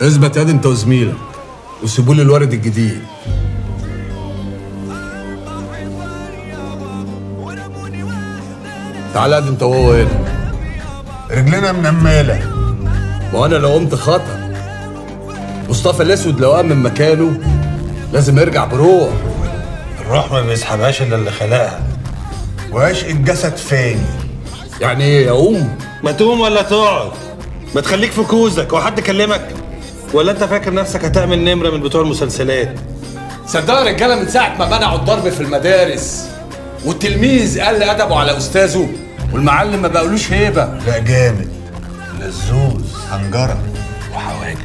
اثبت ياد انت وزميلك وسيبوا لي الورد الجديد. تعال ياد انت وهو هنا. رجلنا منماله. ما انا لو قمت خطر مصطفى الاسود لو قام من مكانه لازم يرجع بروح. الروح ما بيسحبهاش الا اللي خلقها، وعشق الجسد فاني. يعني ايه يقوم؟ ما تقوم ولا تقعد؟ ما تخليك في كوزك. هو حد كلمك؟ ولا انت فاكر نفسك هتعمل نمره من بتوع المسلسلات؟ صدق يا رجاله من ساعه ما منعوا الضرب في المدارس والتلميذ قل ادبه على استاذه والمعلم ما بقولوش هيبه. لا جامد، لزوز، حنجره وحواجه.